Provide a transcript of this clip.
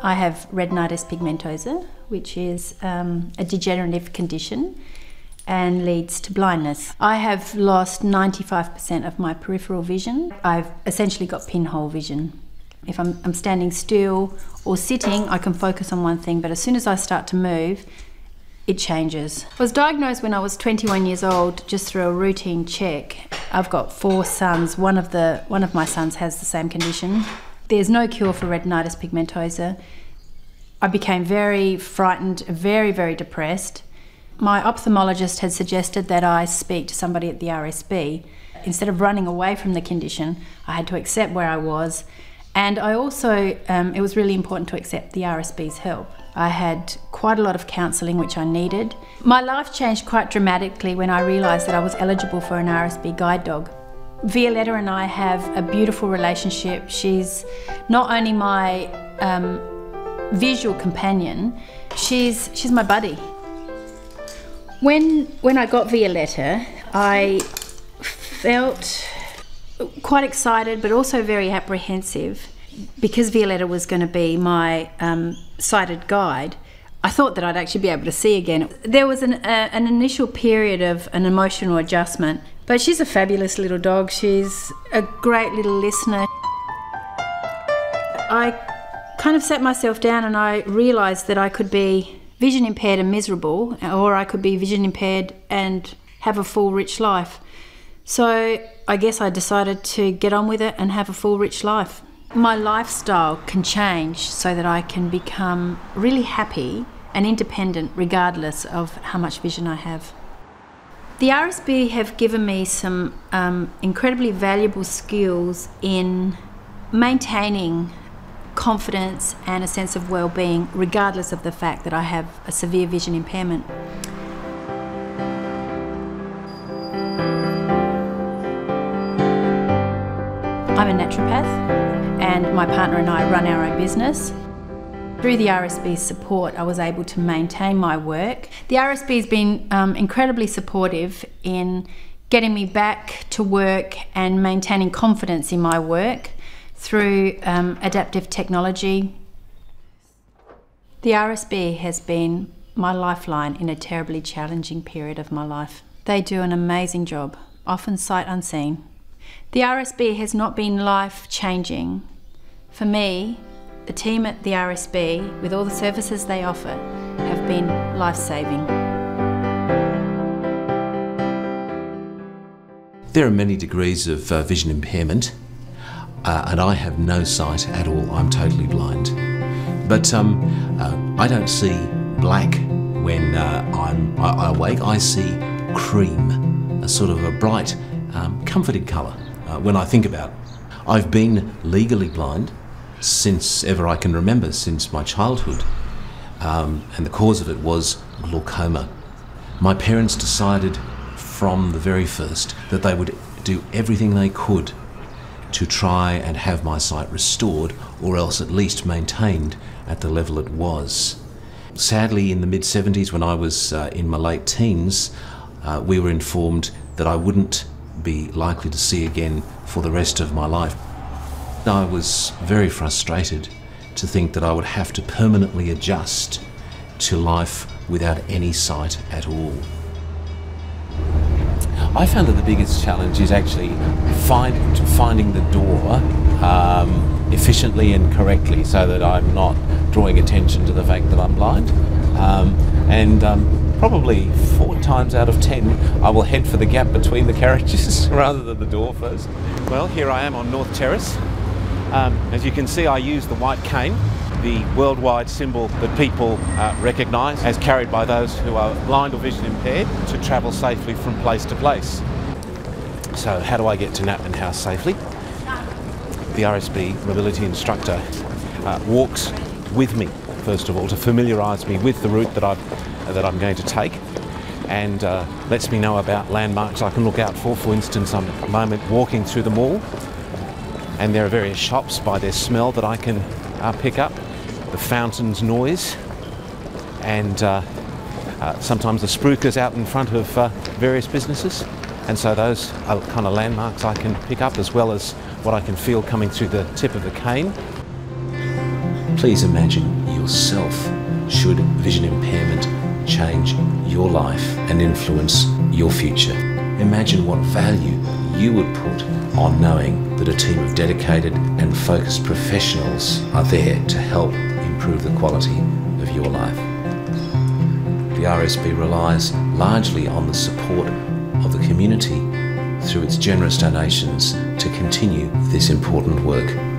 I have retinitis pigmentosa, which is a degenerative condition and leads to blindness. I have lost 95% of my peripheral vision. I've essentially got pinhole vision. If I'm standing still or sitting, I can focus on one thing, but as soon as I start to move, it changes. I was diagnosed when I was 21 years old, just through a routine check. I've got 4 sons. One of my sons has the same condition. There's no cure for retinitis pigmentosa. I became very frightened, very, very depressed. My ophthalmologist had suggested that I speak to somebody at the RSB. Instead of running away from the condition, I had to accept where I was. And I also, it was really important to accept the RSB's help. I had quite a lot of counselling, which I needed. My life changed quite dramatically when I realised that I was eligible for an RSB guide dog. Violetta and I have a beautiful relationship. She's not only my visual companion, she's my buddy. When I got Violetta, I felt quite excited but also very apprehensive. Because Violetta was going to be my sighted guide, I thought that I'd actually be able to see again. There was an initial period of an emotional adjustment, but she's a fabulous little dog. She's a great little listener. I kind of sat myself down and I realised that I could be vision impaired and miserable, or I could be vision impaired and have a full, rich life. So I guess I decided to get on with it and have a full, rich life. My lifestyle can change so that I can become really happy and independent regardless of how much vision I have. The RSB have given me some incredibly valuable skills in maintaining confidence and a sense of well-being regardless of the fact that I have a severe vision impairment. I'm a naturopath and my partner and I run our own business. Through the RSB's support, I was able to maintain my work. The RSB's been incredibly supportive in getting me back to work and maintaining confidence in my work through adaptive technology. The RSB has been my lifeline in a terribly challenging period of my life. They do an amazing job, often sight unseen. The RSB has not been life-changing. For me, the team at the RSB, with all the services they offer, have been life-saving. There are many degrees of vision impairment, and I have no sight at all. I'm totally blind. But I don't see black when I awake. I see cream, a sort of a bright, comforting colour when I think about it. I've been legally blind since ever I can remember, since my childhood, and the cause of it was glaucoma. My parents decided from the very first that they would do everything they could to try and have my sight restored, or else at least maintained at the level it was. Sadly, in the mid-70s, when I was in my late teens, we were informed that I wouldn't be likely to see again for the rest of my life. I was very frustrated to think that I would have to permanently adjust to life without any sight at all. I found that the biggest challenge is actually finding the door efficiently and correctly so that I'm not drawing attention to the fact that I'm blind. Probably 4 times out of 10 I will head for the gap between the carriages rather than the door first. Well, here I am on North Terrace. As you can see, I use the white cane, the worldwide symbol that people recognise as carried by those who are blind or vision impaired to travel safely from place to place. So how do I get to Napman House safely? The RSB mobility instructor walks with me, first of all, to familiarise me with the route that I'm going to take, and lets me know about landmarks I can look out for. For instance, I'm at the moment walking through the mall, and there are various shops by their smell that I can pick up, the fountain's noise, and sometimes the spruikers out in front of various businesses. And so those are kind of landmarks I can pick up, as well as what I can feel coming through the tip of the cane. Please imagine yourself should vision impairment change your life and influence your future. Imagine what value you would put on knowing that a team of dedicated and focused professionals are there to help improve the quality of your life. The RSP relies largely on the support of the community through its generous donations to continue this important work.